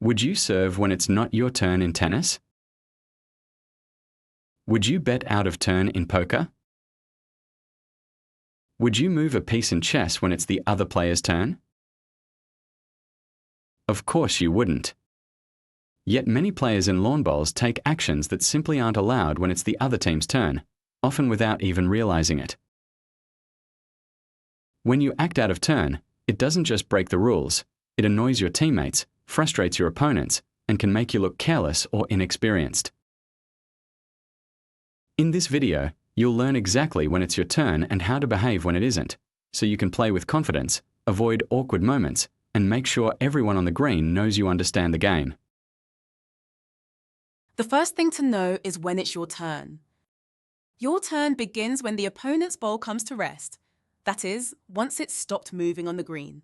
Would you serve when it's not your turn in tennis? Would you bet out of turn in poker? Would you move a piece in chess when it's the other player's turn? Of course you wouldn't. Yet many players in lawn bowls take actions that simply aren't allowed when it's the other team's turn, often without even realizing it. When you act out of turn, it doesn't just break the rules, it annoys your teammates, frustrates your opponents, and can make you look careless or inexperienced. In this video, you'll learn exactly when it's your turn and how to behave when it isn't, so you can play with confidence, avoid awkward moments, and make sure everyone on the green knows you understand the game. The first thing to know is when it's your turn. Your turn begins when the opponent's ball comes to rest. That is, once it's stopped moving on the green.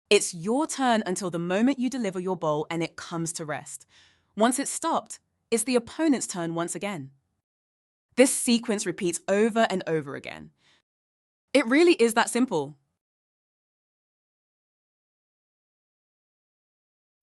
It's your turn until the moment you deliver your ball and it comes to rest. Once it's stopped, it's the opponent's turn once again. This sequence repeats over and over again. It really is that simple.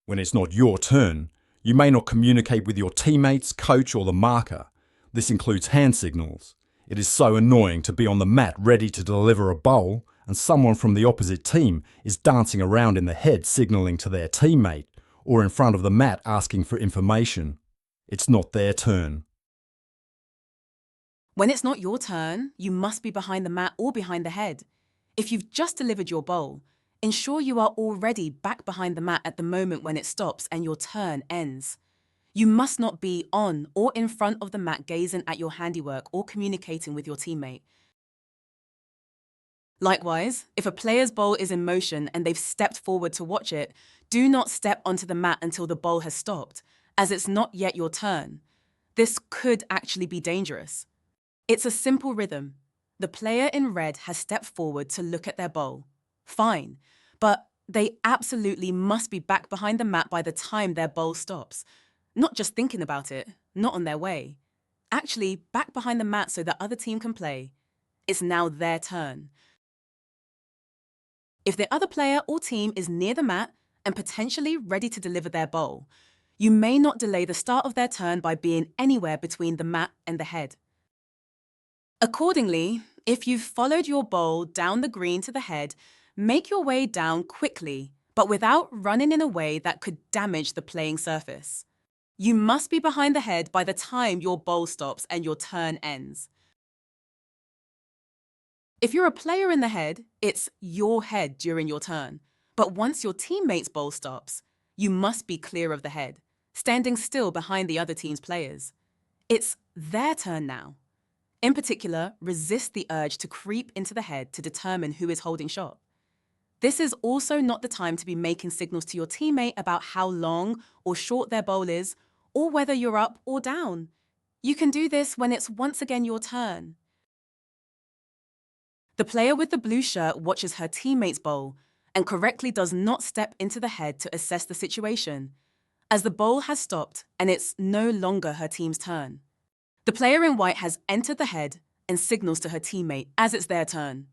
When it's not your turn, you may not communicate with your teammates, coach, or the marker. This includes hand signals. It is so annoying to be on the mat ready to deliver a bowl, and someone from the opposite team is dancing around in the head signaling to their teammate, or in front of the mat asking for information. It's not their turn. When it's not your turn, you must be behind the mat or behind the head. If you've just delivered your bowl, ensure you are already back behind the mat at the moment when it stops and your turn ends. You must not be on or in front of the mat gazing at your handiwork or communicating with your teammate. Likewise, if a player's bowl is in motion and they've stepped forward to watch it, do not step onto the mat until the bowl has stopped, as it's not yet your turn. This could actually be dangerous. It's a simple rhythm. The player in red has stepped forward to look at their bowl. Fine, but they absolutely must be back behind the mat by the time their bowl stops. Not just thinking about it, not on their way. Actually, back behind the mat so the other team can play. It's now their turn. If the other player or team is near the mat and potentially ready to deliver their bowl, you may not delay the start of their turn by being anywhere between the mat and the head. Accordingly, if you've followed your bowl down the green to the head, make your way down quickly, but without running in a way that could damage the playing surface. You must be behind the head by the time your bowl stops and your turn ends. If you're a player in the head, it's your head during your turn. But once your teammate's bowl stops, you must be clear of the head, standing still behind the other team's players. It's their turn now. In particular, resist the urge to creep into the head to determine who is holding shot. This is also not the time to be making signals to your teammate about how long or short their bowl is, or whether you're up or down. You can do this when it's once again your turn. The player with the blue shirt watches her teammate's bowl and correctly does not step into the head to assess the situation, as the bowl has stopped and it's no longer her team's turn. The player in white has entered the head and signals to her teammate as it's their turn.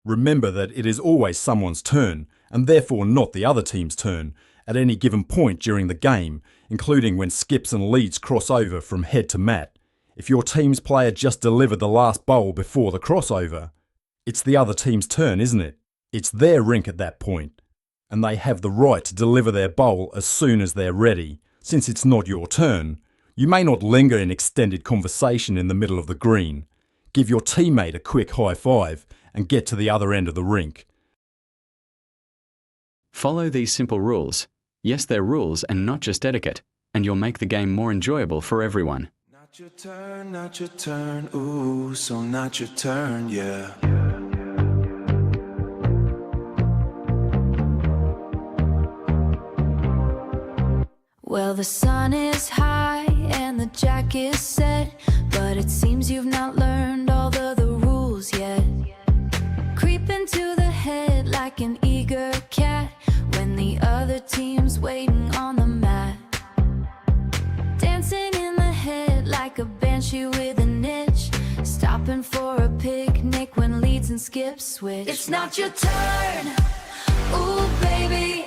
Remember that it is always someone's turn, and therefore not the other team's turn, at any given point during the game, including when skips and leads cross over from head to mat. If your team's player just delivered the last bowl before the crossover, it's the other team's turn, isn't it? It's their rink at that point, and they have the right to deliver their bowl as soon as they're ready. Since it's not your turn, you may not linger in extended conversation in the middle of the green. Give your teammate a quick high five and get to the other end of the rink. Follow these simple rules. Yes, they're rules and not just etiquette, and you'll make the game more enjoyable for everyone. Not your turn, ooh, so not your turn, yeah. Well, the sun is high and the jack is set, but it seems you've not learned all of the rules yet. Creep into the head like an eager cat when the other team's waiting on the mat. Dancing in the head like a banshee with an itch, stopping for a picnic when leads and skips switch. It's not your turn, ooh baby,